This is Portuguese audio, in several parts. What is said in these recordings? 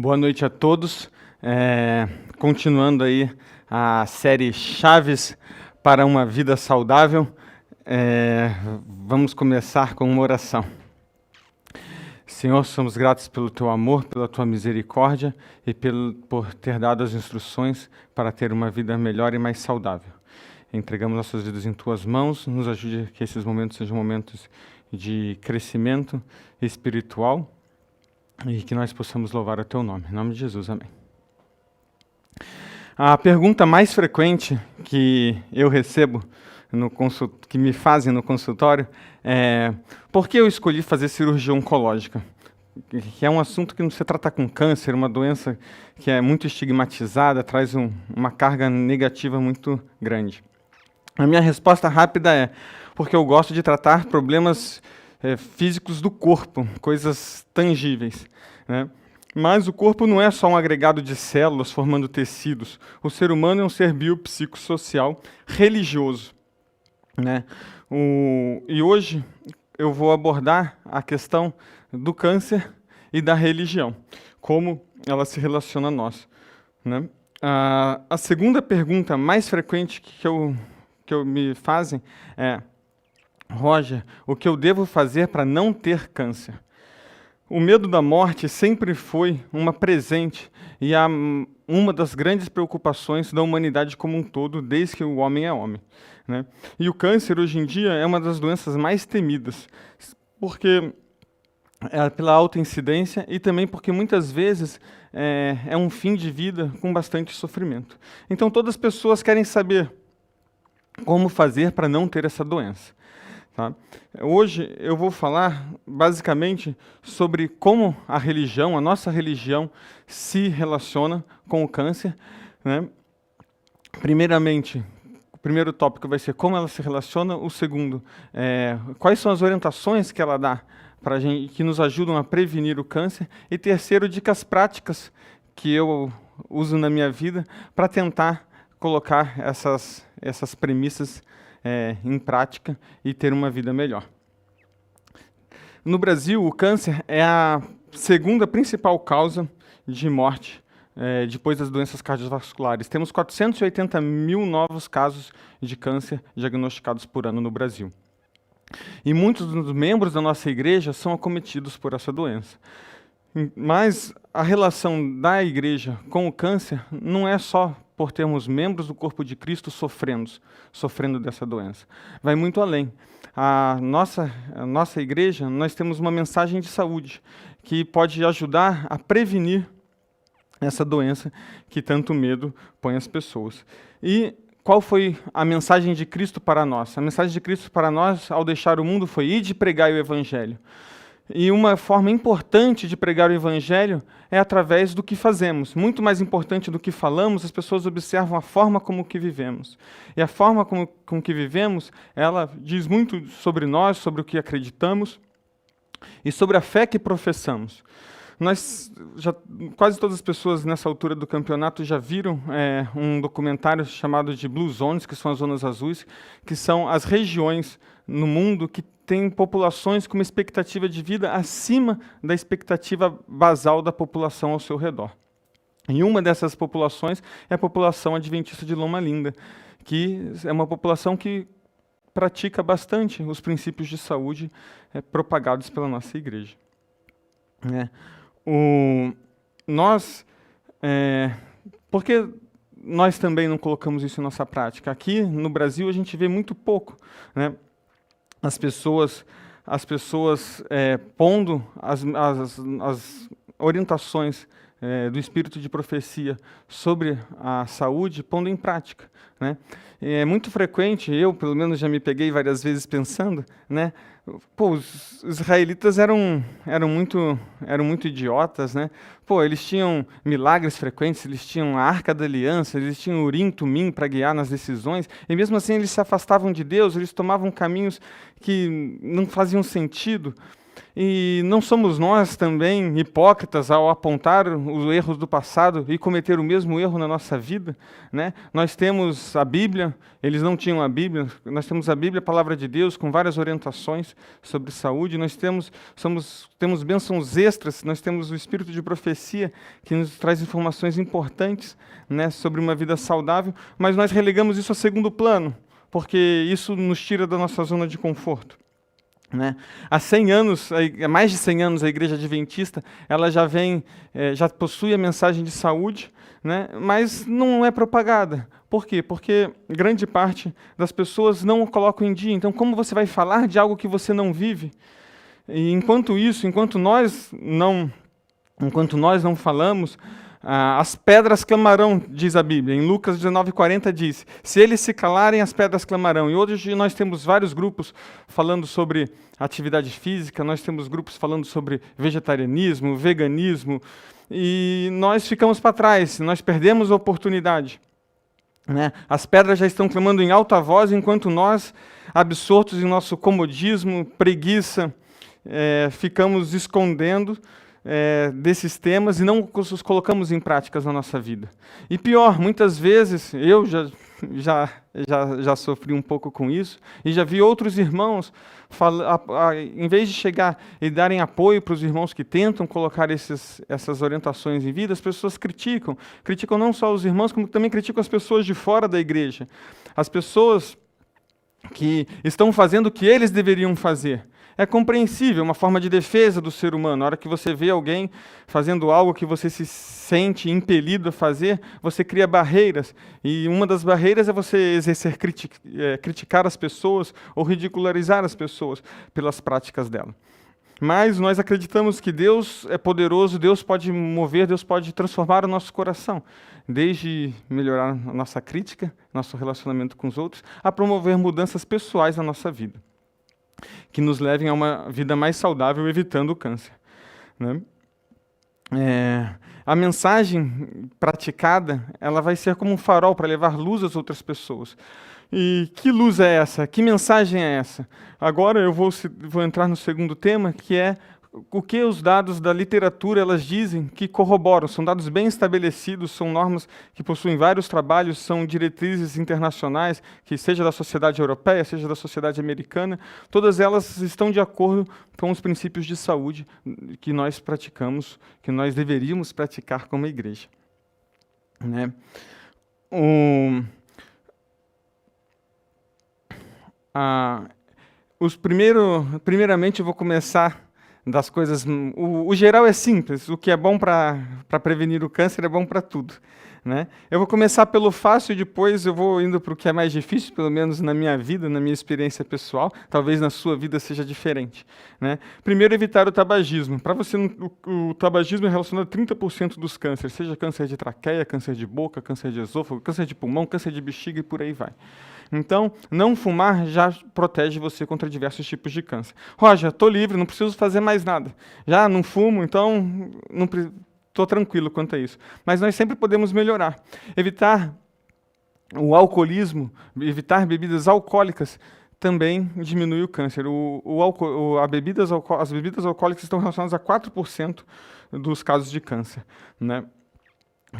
Boa noite a todos. Continuando aí a série Chaves para uma Vida Saudável, vamos começar com uma oração. Senhor, somos gratos pelo Teu amor, pela Tua misericórdia e por ter dado as instruções para ter uma vida melhor e mais saudável. Entregamos nossas vidas em Tuas mãos, nos ajude que esses momentos sejam momentos de crescimento espiritual e que nós possamos louvar o Teu nome. Em nome de Jesus, amém. A pergunta mais frequente que eu recebo, que me fazem no consultório, é: por que eu escolhi fazer cirurgia oncológica? Que é um assunto que não se trata com câncer, uma doença que é muito estigmatizada, traz uma carga negativa muito grande. A minha resposta rápida é: porque eu gosto de tratar problemas físicos do corpo, coisas tangíveis, né? Mas o corpo não é só um agregado de células formando tecidos. O ser humano é um ser biopsicossocial religioso, né? E hoje eu vou abordar a questão do câncer e da religião, como ela se relaciona a nós, né? A segunda pergunta mais frequente que me fazem é: Roger, o que eu devo fazer para não ter câncer? O medo da morte sempre foi uma presente e uma das grandes preocupações da humanidade como um todo, desde que o homem é homem, né? E o câncer, hoje em dia, é uma das doenças mais temidas, porque pela alta incidência e também porque muitas vezes é um fim de vida com bastante sofrimento. Então todas as pessoas querem saber como fazer para não ter essa doença. Tá? Hoje eu vou falar basicamente sobre como a nossa religião, se relaciona com o câncer, né? Primeiramente, o primeiro tópico vai ser como ela se relaciona. O segundo, quais são as orientações que ela dá para a gente, que nos ajudam a prevenir o câncer. E terceiro, dicas práticas que eu uso na minha vida para tentar colocar essas premissas em prática e ter uma vida melhor. No Brasil, o câncer é a segunda principal causa de morte depois das doenças cardiovasculares. Temos 480 mil novos casos de câncer diagnosticados por ano no Brasil. E muitos dos membros da nossa igreja são acometidos por essa doença. Mas a relação da igreja com o câncer não é só por termos membros do corpo de Cristo sofrendo dessa doença. Vai muito além. A nossa igreja, nós temos uma mensagem de saúde que pode ajudar a prevenir essa doença que tanto medo põe as pessoas. E qual foi a mensagem de Cristo para nós? A mensagem de Cristo para nós, ao deixar o mundo, foi: ide pregai o evangelho. E uma forma importante de pregar o evangelho é através do que fazemos. Muito mais importante do que falamos, as pessoas observam a forma como que vivemos. E a forma com que vivemos, ela diz muito sobre nós, sobre o que acreditamos e sobre a fé que professamos. Quase todas as pessoas nessa altura do campeonato já viram um documentário chamado de Blue Zones, que são as zonas azuis, que são as regiões no mundo que tem populações com uma expectativa de vida acima da expectativa basal da população ao seu redor. E uma dessas populações é a população adventista de Loma Linda, que é uma população que pratica bastante os princípios de saúde propagados pela nossa igreja. Por que nós também não colocamos isso em nossa prática? Aqui no Brasil a gente vê muito pouco, né? As pessoas pondo as orientações do espírito de profecia sobre a saúde, pondo em prática, né? É muito frequente, eu pelo menos já me peguei várias vezes pensando, né? Os israelitas eram muito idiotas, né? Eles tinham milagres frequentes, eles tinham a Arca da Aliança, eles tinham Urim, Tumim para guiar nas decisões, e mesmo assim eles se afastavam de Deus, eles tomavam caminhos que não faziam sentido. E não somos nós também hipócritas ao apontar os erros do passado e cometer o mesmo erro na nossa vida, né? Nós temos a Bíblia, eles não tinham a Bíblia, nós temos a Bíblia, a Palavra de Deus, com várias orientações sobre saúde, nós temos bênçãos extras, nós temos o Espírito de profecia, que nos traz informações importantes, né, sobre uma vida saudável, mas nós relegamos isso a segundo plano, porque isso nos tira da nossa zona de conforto. Né? Há 100 anos, há mais de 100 anos, a Igreja Adventista ela já possui a mensagem de saúde, né? Mas não é propagada. Por quê? Porque grande parte das pessoas não o colocam em dia. Então, como você vai falar de algo que você não vive? E enquanto nós não falamos, as pedras clamarão, diz a Bíblia. Em Lucas 19:40 diz, se eles se calarem, as pedras clamarão. E hoje nós temos vários grupos falando sobre atividade física, nós temos grupos falando sobre vegetarianismo, veganismo, e nós ficamos para trás, nós perdemos a oportunidade. Né? As pedras já estão clamando em alta voz, enquanto nós, absortos em nosso comodismo, preguiça, ficamos escondendo desses temas e não os colocamos em práticas na nossa vida. E pior, muitas vezes, eu já sofri um pouco com isso, e já vi outros irmãos, em vez de chegar e darem apoio para os irmãos que tentam colocar essas orientações em vida, as pessoas criticam não só os irmãos, como também criticam as pessoas de fora da igreja. As pessoas que estão fazendo o que eles deveriam fazer. É compreensível, uma forma de defesa do ser humano. Na hora que você vê alguém fazendo algo que você se sente impelido a fazer, você cria barreiras. E uma das barreiras é você criticar as pessoas ou ridicularizar as pessoas pelas práticas dela. Mas nós acreditamos que Deus é poderoso, Deus pode mover, Deus pode transformar o nosso coração, desde melhorar a nossa crítica, nosso relacionamento com os outros, a promover mudanças pessoais na nossa vida, que nos levem a uma vida mais saudável, evitando o câncer. Né? A mensagem praticada, ela vai ser como um farol para levar luz às outras pessoas. E que luz é essa? Que mensagem é essa? Agora eu vou entrar no segundo tema, que é o que os dados da literatura elas dizem que corroboram. São dados bem estabelecidos, são normas que possuem vários trabalhos, são diretrizes internacionais, que seja da sociedade europeia, seja da sociedade americana, todas elas estão de acordo com os princípios de saúde que nós praticamos, que nós deveríamos praticar como igreja. Né? Primeiramente eu vou começar das coisas. O geral é simples, o que é bom para prevenir o câncer é bom para tudo. Né? Eu vou começar pelo fácil e depois eu vou indo para o que é mais difícil, pelo menos na minha vida, na minha experiência pessoal, talvez na sua vida seja diferente. Né? Primeiro, evitar o tabagismo. Para você, o tabagismo é relacionado a 30% dos cânceres, seja câncer de traqueia, câncer de boca, câncer de esôfago, câncer de pulmão, câncer de bexiga e por aí vai. Então, não fumar já protege você contra diversos tipos de câncer. Roger, estou livre, não preciso fazer mais nada. Já não fumo, então estou tranquilo quanto a isso. Mas nós sempre podemos melhorar. Evitar o alcoolismo, evitar bebidas alcoólicas, também diminui o câncer. As bebidas alcoólicas estão relacionadas a 4% dos casos de câncer. Né?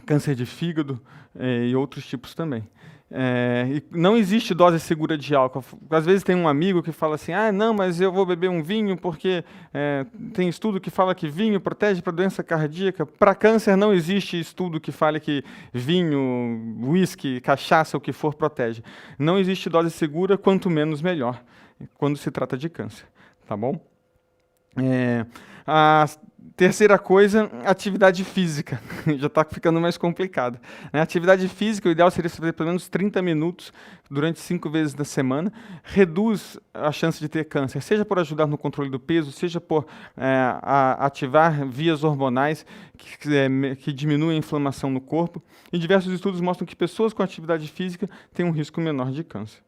Câncer de fígado e outros tipos também. E não existe dose segura de álcool. Às vezes tem um amigo que fala assim, não, mas eu vou beber um vinho porque tem estudo que fala que vinho protege para doença cardíaca. Para câncer não existe estudo que fale que vinho, uísque, cachaça, o que for, protege. Não existe dose segura, quanto menos melhor, quando se trata de câncer. Tá bom? A terceira coisa, atividade física. Já está ficando mais complicado. Atividade física, o ideal seria fazer pelo menos 30 minutos durante 5 vezes na semana. Reduz a chance de ter câncer, seja por ajudar no controle do peso, seja por ativar vias hormonais que diminuem a inflamação no corpo. E diversos estudos mostram que pessoas com atividade física têm um risco menor de câncer.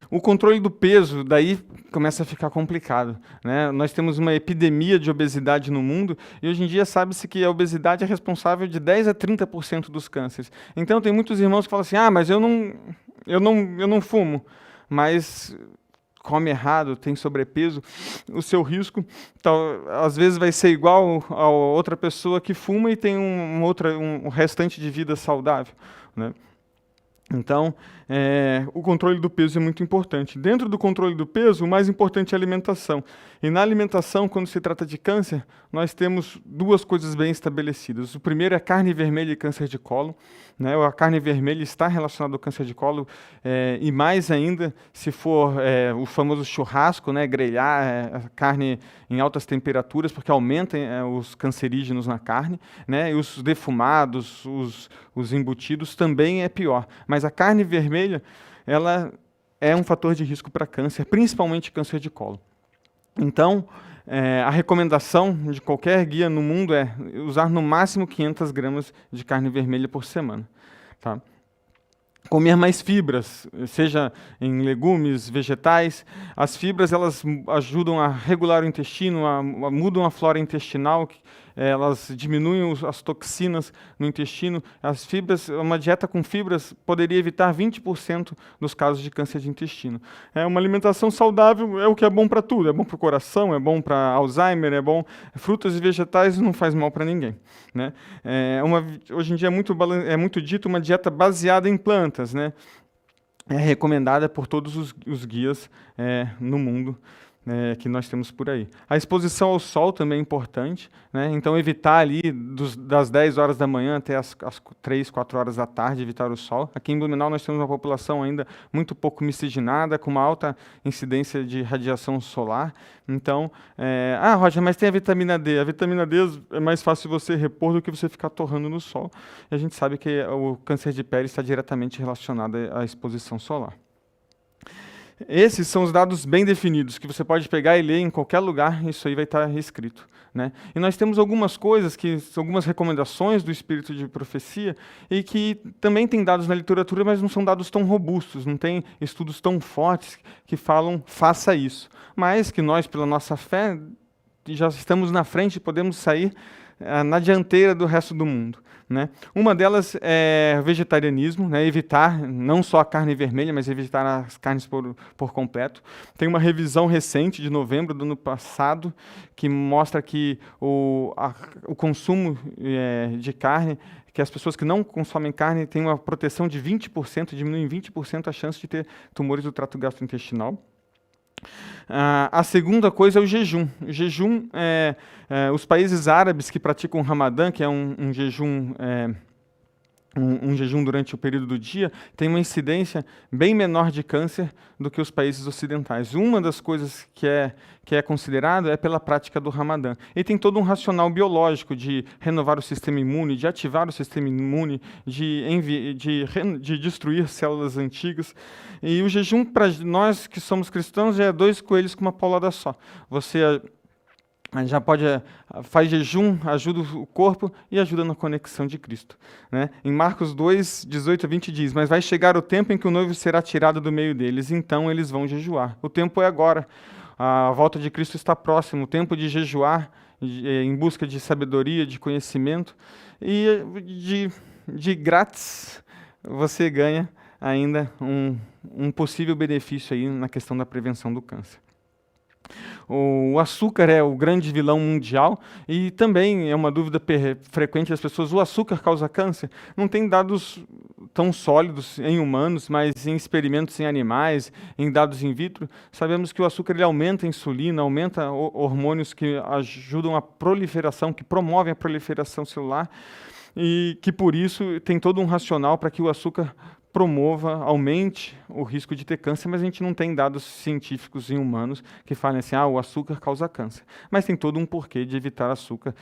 O controle do peso, daí começa a ficar complicado. Né? Nós temos uma epidemia de obesidade no mundo e hoje em dia sabe-se que a obesidade é responsável de 10% a 30% dos cânceres. Então tem muitos irmãos que falam assim, mas eu não fumo. Mas come errado, tem sobrepeso, o seu risco às vezes vai ser igual a outra pessoa que fuma e tem um restante de vida saudável, né? Então, o controle do peso é muito importante. Dentro do controle do peso, o mais importante é a alimentação. E na alimentação, quando se trata de câncer, nós temos duas coisas bem estabelecidas. O primeiro é carne vermelha e câncer de colo, né? A carne vermelha está relacionada ao câncer de colo, e mais ainda se for o famoso churrasco, né? Grelhar a carne em altas temperaturas, porque aumenta os cancerígenos na carne, né? E os defumados, os embutidos também é pior. Mas a carne vermelha, ela é um fator de risco para câncer, principalmente câncer de colo. Então, a recomendação de qualquer guia no mundo é usar no máximo 500 gramas de carne vermelha por semana. Tá? Comer mais fibras, seja em legumes, vegetais. As fibras elas ajudam a regular o intestino, mudam a flora intestinal, elas diminuem as toxinas no intestino. As fibras, uma dieta com fibras poderia evitar 20% dos casos de câncer de intestino. Uma alimentação saudável é o que é bom para tudo, é bom para o coração, é bom para Alzheimer, é bom. Frutas e vegetais não faz mal para ninguém, né? Hoje em dia é muito dito uma dieta baseada em plantas, né? É recomendada por todos os guias no mundo, que nós temos por aí. A exposição ao sol também é importante, né? Então evitar ali das 10 horas da manhã até as 3, 4 horas da tarde, evitar o sol. Aqui em Blumenau nós temos uma população ainda muito pouco miscigenada, com uma alta incidência de radiação solar. Então, Roger, mas tem a vitamina D. A vitamina D é mais fácil você repor do que você ficar torrando no sol. E a gente sabe que o câncer de pele está diretamente relacionado à exposição solar. Esses são os dados bem definidos, que você pode pegar e ler em qualquer lugar, isso aí vai estar escrito, né? E nós temos algumas coisas, algumas recomendações do espírito de profecia, e que também tem dados na literatura, mas não são dados tão robustos, não tem estudos tão fortes que falam, faça isso. Mas que nós, pela nossa fé, já estamos na frente e podemos sair na dianteira do resto do mundo, né? Uma delas é vegetarianismo, né? Evitar não só a carne vermelha, mas evitar as carnes por completo. Tem uma revisão recente de novembro do ano passado que mostra que o consumo de carne, que as pessoas que não consomem carne têm uma proteção de 20%, diminui em 20% a chance de ter tumores do trato gastrointestinal. A segunda coisa é o jejum. O jejum, os países árabes que praticam o Ramadã, que é um jejum durante o período do dia, tem uma incidência bem menor de câncer do que os países ocidentais. Uma das coisas que é considerado é pela prática do Ramadã. E tem todo um racional biológico de renovar o sistema imune, de ativar o sistema imune, de destruir células antigas. E o jejum, para nós que somos cristãos, é 2 coelhos com uma paulada só. Você já faz jejum, ajuda o corpo e ajuda na conexão de Cristo, né? Em Marcos 2, 18 a 20 diz, mas vai chegar o tempo em que o noivo será tirado do meio deles, então eles vão jejuar. O tempo é agora, a volta de Cristo está próximo, o tempo de jejuar em busca de sabedoria, de conhecimento, e de grátis você ganha ainda um possível benefício aí na questão da prevenção do câncer. O açúcar é o grande vilão mundial e também é uma dúvida frequente das pessoas, o açúcar causa câncer? Não tem dados tão sólidos em humanos, mas em experimentos em animais, em dados in vitro, sabemos que o açúcar ele aumenta a insulina, aumenta hormônios que ajudam a proliferação, que promovem a proliferação celular e que por isso tem todo um racional para que o açúcar aumente o risco de ter câncer, mas a gente não tem dados científicos em humanos que falem assim, o açúcar causa câncer. Mas tem todo um porquê de evitar açúcar,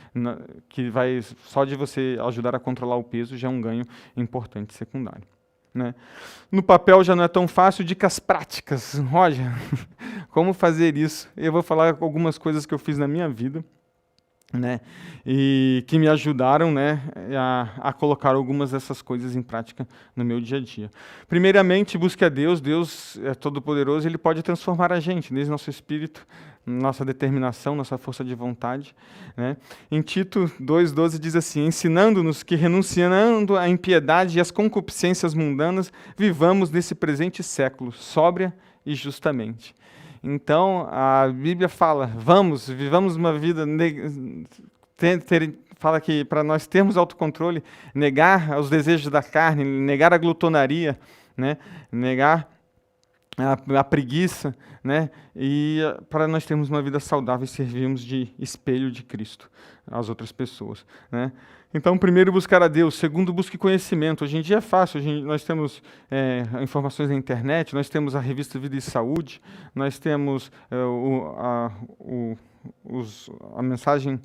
que vai só de você ajudar a controlar o peso já é um ganho importante secundário, né? No papel já não é tão fácil, dicas práticas. Roger, como fazer isso? Eu vou falar algumas coisas que eu fiz na minha vida, né, e que me ajudaram, né, a colocar algumas dessas coisas em prática no meu dia a dia. Primeiramente, busque a Deus. Deus é todo-poderoso, Ele pode transformar a gente, desde nosso espírito, nossa determinação, nossa força de vontade, né? Em Tito 2,12 diz assim, ensinando-nos que, renunciando à impiedade e às concupiscências mundanas, vivamos nesse presente século, sóbria e justamente. Então, a Bíblia fala, vivamos uma vida, fala que para nós termos autocontrole, negar os desejos da carne, negar a glutonaria, né? Negar a preguiça, né? E para nós termos uma vida saudável e servirmos de espelho de Cristo às outras pessoas, né? Então, primeiro, buscar a Deus. Segundo, busque conhecimento. Hoje em dia é fácil. Nós temos informações na internet, nós temos a revista Vida e Saúde, nós temos a mensagem,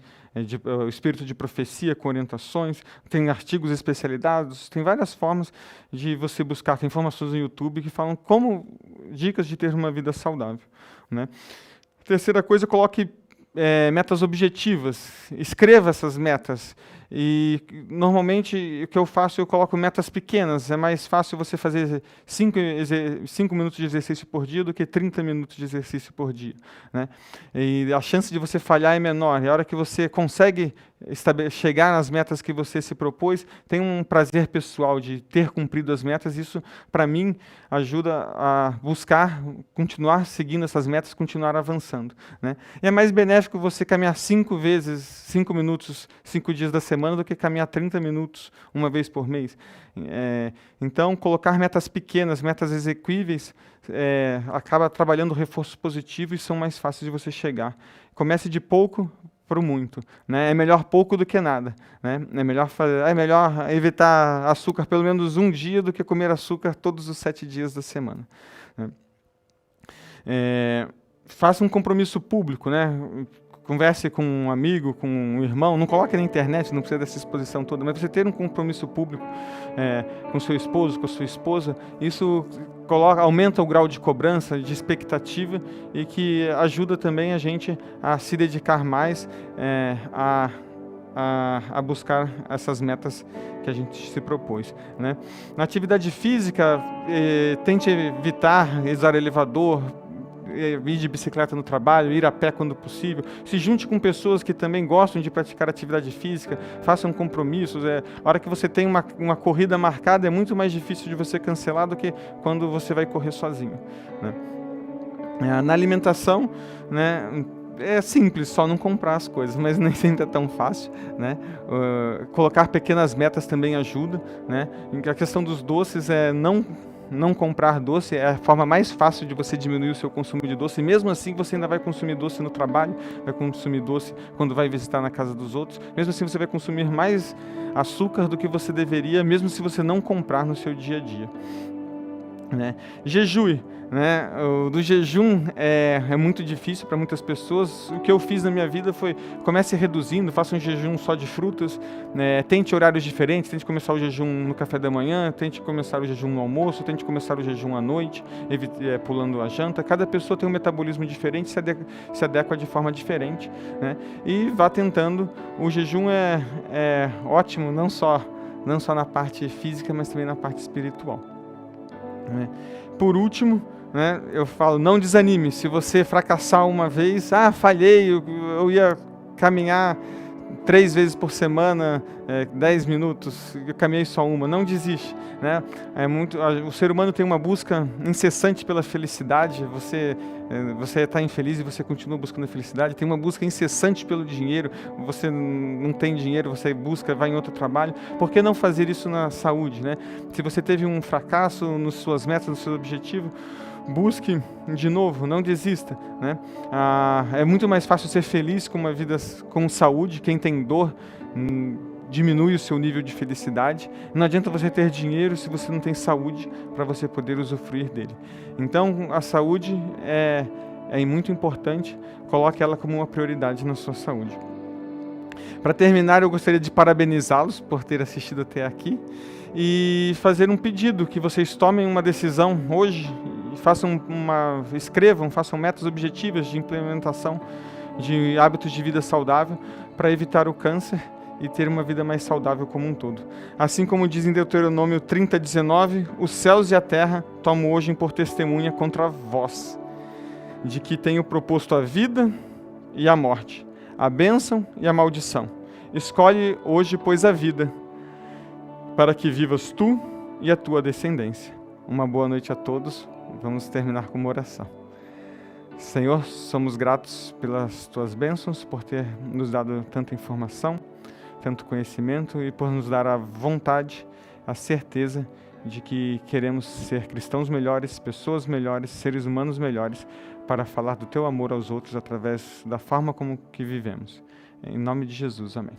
o espírito de profecia com orientações, tem artigos especializados, tem várias formas de você buscar. Tem informações no YouTube que falam dicas de ter uma vida saudável, né? Terceira coisa, coloque metas objetivas. Escreva essas metas. E normalmente o que eu faço, eu coloco metas pequenas. É mais fácil você fazer 5 minutos de exercício por dia do que 30 minutos de exercício por dia, né? E a chance de você falhar é menor. E a hora que você consegue chegar nas metas que você se propôs, tem um prazer pessoal de ter cumprido as metas. Isso, para mim, ajuda a buscar, continuar seguindo essas metas, continuar avançando, né? E é mais benéfico você caminhar 5 minutos, 5 dias da semana, do que caminhar 30 minutos uma vez por mês. Então, colocar metas pequenas, metas execuíveis, acaba trabalhando o reforço positivo e são mais fáceis de você chegar. Comece de pouco para o muito, né? É melhor pouco do que nada, né? É melhor evitar açúcar pelo menos um dia do que comer açúcar todos os 7 dias da semana, né? Faça um compromisso público, né? Converse com um amigo, com um irmão, não coloque na internet, não precisa dessa exposição toda, mas você ter um compromisso público com seu esposo, com a sua esposa, isso aumenta o grau de cobrança, de expectativa, e que ajuda também a gente a se dedicar mais a buscar essas metas que a gente se propôs, né? Na atividade física, tente evitar usar elevador, ir de bicicleta no trabalho, ir a pé quando possível. Se junte com pessoas que também gostam de praticar atividade física, façam compromissos. A hora que você tem uma corrida marcada, é muito mais difícil de você cancelar do que quando você vai correr sozinho, né? Na alimentação, né, é simples, só não comprar as coisas, mas nem sempre é tão fácil, né? Colocar pequenas metas também ajuda, né? A questão dos doces é não comprar doce, é a forma mais fácil de você diminuir o seu consumo de doce. E mesmo assim, você ainda vai consumir doce no trabalho, vai consumir doce quando vai visitar na casa dos outros. Mesmo assim, você vai consumir mais açúcar do que você deveria, mesmo se você não comprar no seu dia a dia, né? Jejue, né? Do jejum é muito difícil para muitas pessoas. O que eu fiz na minha vida foi: comece reduzindo, faça um jejum só de frutas, né? Tente horários diferentes, tente começar o jejum no café da manhã, tente começar o jejum no almoço, tente começar o jejum à noite, pulando a janta. Cada pessoa tem um metabolismo diferente, se adequa de forma diferente, né? E vá tentando. O jejum é ótimo, não só na parte física, mas também na parte espiritual, né? Por último, né, eu falo, não desanime. Se você fracassar uma vez, falhei, eu ia caminhar 3 vezes por semana, 10 minutos, eu caminhei só uma. Não desiste, né? O ser humano tem uma busca incessante pela felicidade. Você está infeliz e você continua buscando a felicidade. Tem uma busca incessante pelo dinheiro. Você não tem dinheiro, você busca, vai em outro trabalho. Por que não fazer isso na saúde, né? Se você teve um fracasso nas suas metas, no seu objetivo, busque de novo, não desista, né? É muito mais fácil ser feliz com uma vida com saúde. Quem tem dor diminui o seu nível de felicidade. Não adianta você ter dinheiro se você não tem saúde para você poder usufruir dele. Então, a saúde é muito importante. Coloque ela como uma prioridade na sua saúde. Para terminar, eu gostaria de parabenizá-los por ter assistido até aqui e fazer um pedido, que vocês tomem uma decisão hoje e escrevam, façam metas objetivas de implementação de hábitos de vida saudável para evitar o câncer e ter uma vida mais saudável como um todo. Assim como diz em Deuteronômio 30:19, os céus e a terra tomo hoje por testemunha contra vós, de que tenho proposto a vida e a morte, a bênção e a maldição. Escolhe hoje, pois, a vida, para que vivas tu e a tua descendência. Uma boa noite a todos. Vamos terminar com uma oração. Senhor, somos gratos pelas tuas bênçãos, por ter nos dado tanta informação, tanto conhecimento e por nos dar a vontade, a certeza de que queremos ser cristãos melhores, pessoas melhores, seres humanos melhores, para falar do teu amor aos outros através da forma como que vivemos. Em nome de Jesus, amém.